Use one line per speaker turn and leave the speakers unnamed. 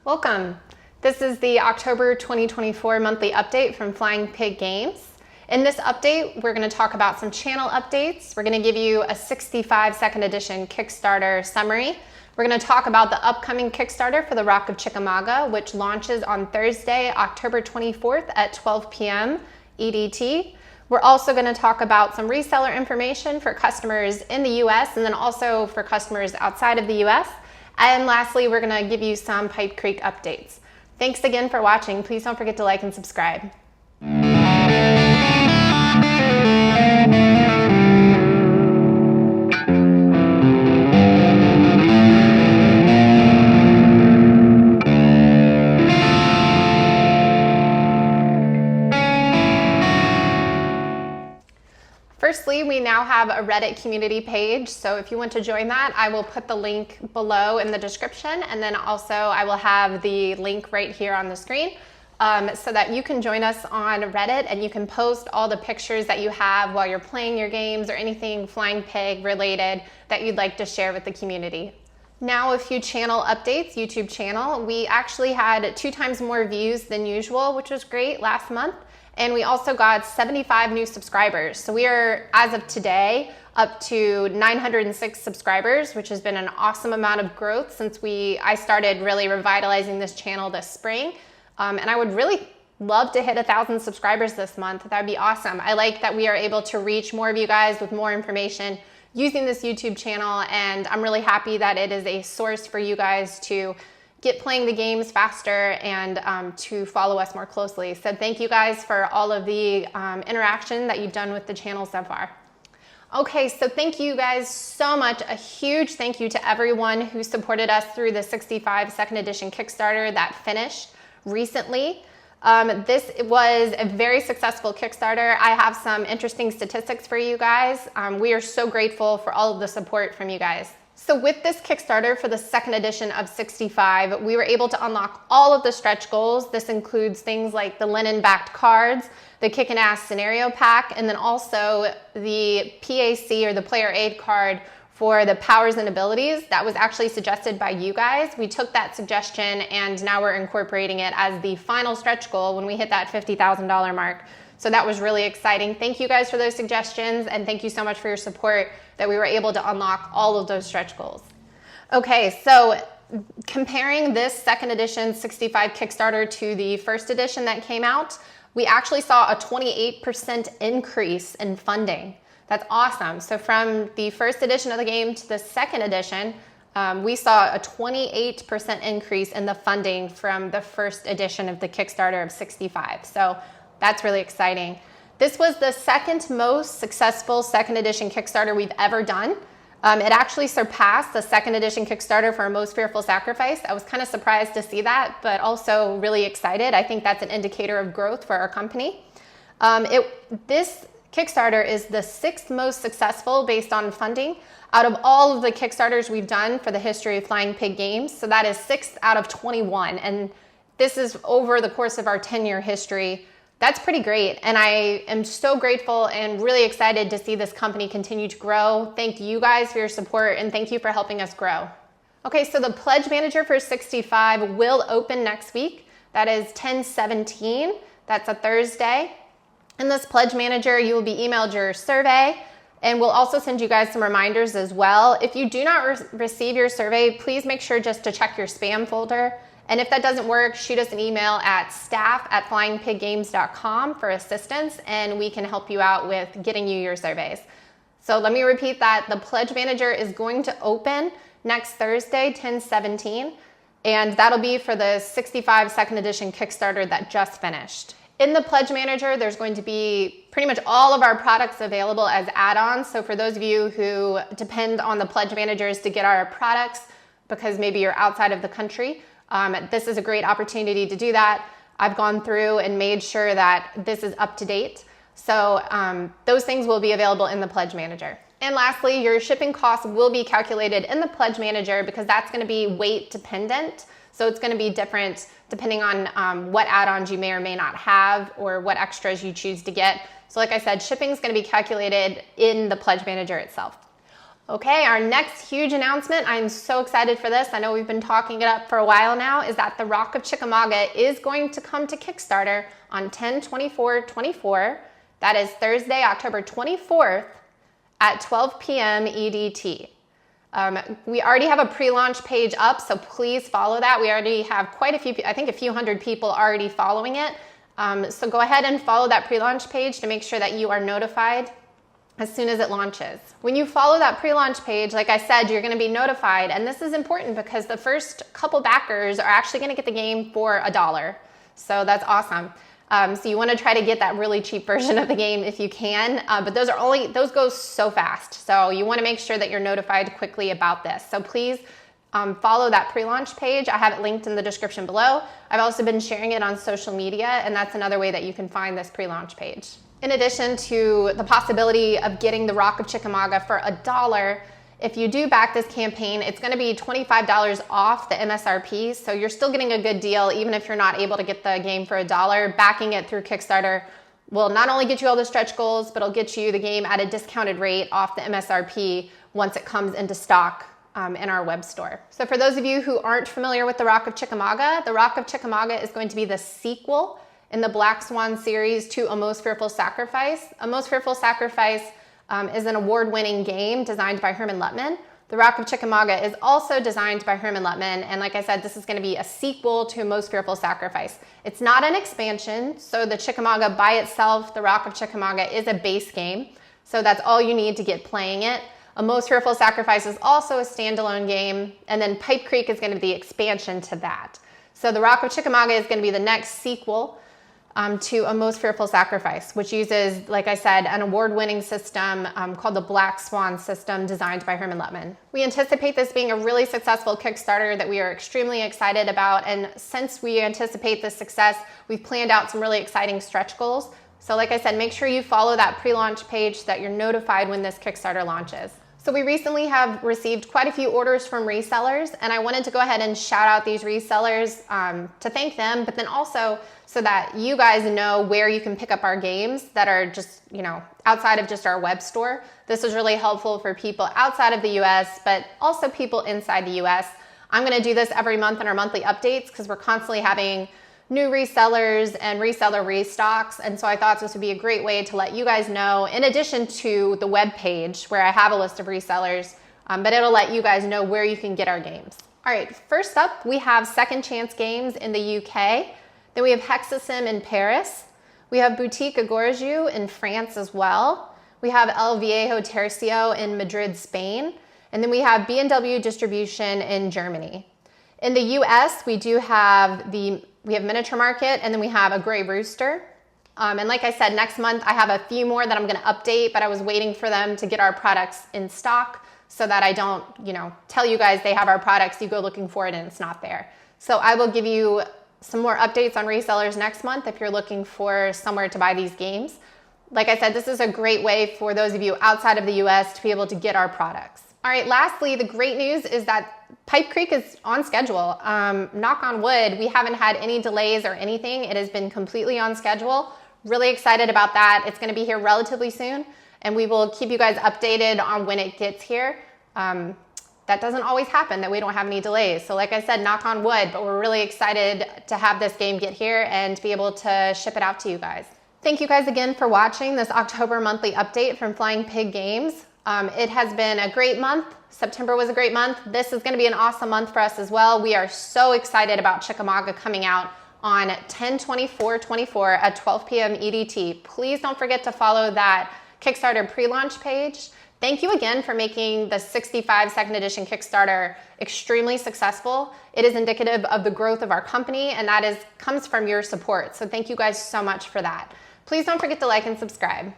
Welcome. This is the October 2024 monthly update from Flying Pig Games. In this update, we're going to talk about some channel updates. We're going to give you a 65 second edition Kickstarter summary. We're going to talk about the upcoming Kickstarter for the Rock of Chickamauga, which launches on Thursday, October 24th at 12 p.m. EDT. We're also going to talk about some reseller information for customers in the US and then also for customers outside of the US. And lastly, we're going to give you some Pipe Creek updates. Thanks again for watching. Please don't forget to like and subscribe. Firstly, we now have a Reddit community page, so if you want to join that, I will put the link below in the description, and then also I will have the link right here on the screen so that you can join us on Reddit and you can post all the pictures that you have while you're playing your games or anything Flying Pig related that you'd like to share with the community. Now a few channel updates, YouTube channel. We actually had 2 times more views than usual, which was great last month. And we also got 75 new subscribers. So we are, as of today, up to 906 subscribers, which has been an awesome amount of growth since I started really revitalizing this channel this spring. And I would really love to hit 1,000 subscribers this month. That'd be awesome. I like that we are able to reach more of you guys with more information using this YouTube channel. And I'm really happy that it is a source for you guys to get playing the games faster and to follow us more closely. So thank you guys for all of the interaction that you've done with the channel so far. Okay, so thank you guys so much. A huge thank you to everyone who supported us through the 65 second edition Kickstarter that finished recently. This was a very successful Kickstarter. I have some interesting statistics for you guys. We are so grateful for all of the support from you guys. So with this Kickstarter for the second edition of 65, we were able to unlock all of the stretch goals. This includes things like the linen-backed cards, the Kickin' Ass scenario pack, and then also the PAC or the player aid card for the powers and abilities that was actually suggested by you guys. We took that suggestion and now we're incorporating it as the final stretch goal when we hit that $50,000 mark. So that was really exciting. Thank you guys for those suggestions and thank you so much for your support that we were able to unlock all of those stretch goals. Okay, so comparing this second edition 65 Kickstarter to the first edition that came out, we actually saw a 28% increase in funding. That's awesome. So from the first edition of the game to the second edition, we saw a 28% increase in the funding from the first edition of the Kickstarter of 65. So that's really exciting. This was the second most successful second edition Kickstarter we've ever done. It actually surpassed the second edition Kickstarter for Most Fearful Sacrifice. I was kind of surprised to see that, but also really excited. I think that's an indicator of growth for our company. This Kickstarter is the 6th most successful based on funding out of all of the Kickstarters we've done for the history of Flying Pig Games. So that is 6th out of 21. And this is over the course of our 10-year history. That's pretty great, and I am so grateful and really excited to see this company continue to grow. Thank you guys for your support, and thank you for helping us grow. Okay, so the Pledge Manager for 65 will open next week. That is 10/17. That's a Thursday. In this Pledge Manager, you will be emailed your survey, and we'll also send you guys some reminders as well. If you do not receive your survey, please make sure just to check your spam folder. And if that doesn't work, shoot us an email at staff@flyingpiggames.com for assistance, and we can help you out with getting you your surveys. So let me repeat that. The Pledge Manager is going to open next Thursday, 10/17, and that'll be for the 65 second edition Kickstarter that just finished. In the Pledge Manager, there's going to be pretty much all of our products available as add-ons. So for those of you who depend on the Pledge Managers to get our products because maybe you're outside of the country, this is a great opportunity to do that. I've gone through and made sure that this is up to date. So those things will be available in the Pledge Manager. And lastly, your shipping costs will be calculated in the Pledge Manager because that's going to be weight dependent. So it's going to be different depending on what add-ons you may or may not have or what extras you choose to get. So like I said, shipping is going to be calculated in the Pledge Manager itself. Okay, our next huge announcement, I'm so excited for this. I know we've been talking it up for a while now, is that the Rock of Chickamauga is going to come to Kickstarter on 10/24/24. That is Thursday, October 24th at 12 p.m. EDT. We already have a pre-launch page up, so please follow that. We already have quite a few, I think a few hundred people already following it. So go ahead and follow that pre-launch page to make sure that you are notified as soon as it launches. When you follow that pre-launch page, like I said, you're gonna be notified, and this is important because the first couple backers are actually gonna get the game for $1. So that's awesome. So you wanna try to get that really cheap version of the game if you can, but those go so fast. So you wanna make sure that you're notified quickly about this. So please follow that pre-launch page. I have it linked in the description below. I've also been sharing it on social media, and that's another way that you can find this pre-launch page. In addition to the possibility of getting the Rock of Chickamauga for $1, if you do back this campaign, it's going to be $25 off the MSRP, so you're still getting a good deal even if you're not able to get the game for $1. Backing it through Kickstarter will not only get you all the stretch goals, but it'll get you the game at a discounted rate off the MSRP once it comes into stock in our web store. So for those of you who aren't familiar with the Rock of Chickamauga, the Rock of Chickamauga is going to be the sequel in the Black Swan series to A Most Fearful Sacrifice. A Most Fearful Sacrifice is an award-winning game designed by Herman Luttman. The Rock of Chickamauga is also designed by Herman Luttman, and like I said, this is going to be a sequel to A Most Fearful Sacrifice. It's not an expansion, so the Chickamauga by itself, the Rock of Chickamauga, is a base game, so that's all you need to get playing it. A Most Fearful Sacrifice is also a standalone game, and then Pipe Creek is going to be the expansion to that. So the Rock of Chickamauga is going to be the next sequel to A Most Fearful Sacrifice, which uses, like I said, an award-winning system called the Black Swan system designed by Herman Luttman. We anticipate this being a really successful Kickstarter that we are extremely excited about, and since we anticipate this success, we've planned out some really exciting stretch goals. So like I said, make sure you follow that pre-launch page so that you're notified when this Kickstarter launches. So we recently have received quite a few orders from resellers, and I wanted to go ahead and shout out these resellers to thank them, but then also so that you guys know where you can pick up our games that are just, outside of just our web store. This is really helpful for people outside of the US, but also people inside the US. I'm gonna do this every month in our monthly updates because we're constantly having new resellers and reseller restocks, and so I thought this would be a great way to let you guys know, in addition to the web page where I have a list of resellers, but it'll let you guys know where you can get our games. All right, first up, we have Second Chance Games in the UK. Then we have Hexasim in Paris. We have Boutique Agoraju in France as well. We have El Viejo Tercio in Madrid, Spain. And then we have B&W Distribution in Germany. In the US, we have Miniature Market, and then we have a Gray Rooster. And like I said, next month I have a few more that I'm gonna update, but I was waiting for them to get our products in stock so that I don't, tell you guys they have our products, you go looking for it and it's not there. So I will give you some more updates on resellers next month if you're looking for somewhere to buy these games. Like I said, this is a great way for those of you outside of the US to be able to get our products. All right, lastly, the great news is that Pipe Creek is on schedule. Knock on wood, we haven't had any delays or anything. It has been completely on schedule. Really excited about that. It's gonna be here relatively soon, and we will keep you guys updated on when it gets here. That doesn't always happen, that we don't have any delays. So like I said, knock on wood, but we're really excited to have this game get here and to be able to ship it out to you guys. Thank you guys again for watching this October monthly update from Flying Pig Games. It has been a great month. September was a great month. This is gonna be an awesome month for us as well. We are so excited about Chickamauga coming out on 10/24/24 at 12 p.m. EDT. Please don't forget to follow that Kickstarter pre-launch page. Thank you again for making the 65 second edition Kickstarter extremely successful. It is indicative of the growth of our company, and that comes from your support. So thank you guys so much for that. Please don't forget to like and subscribe.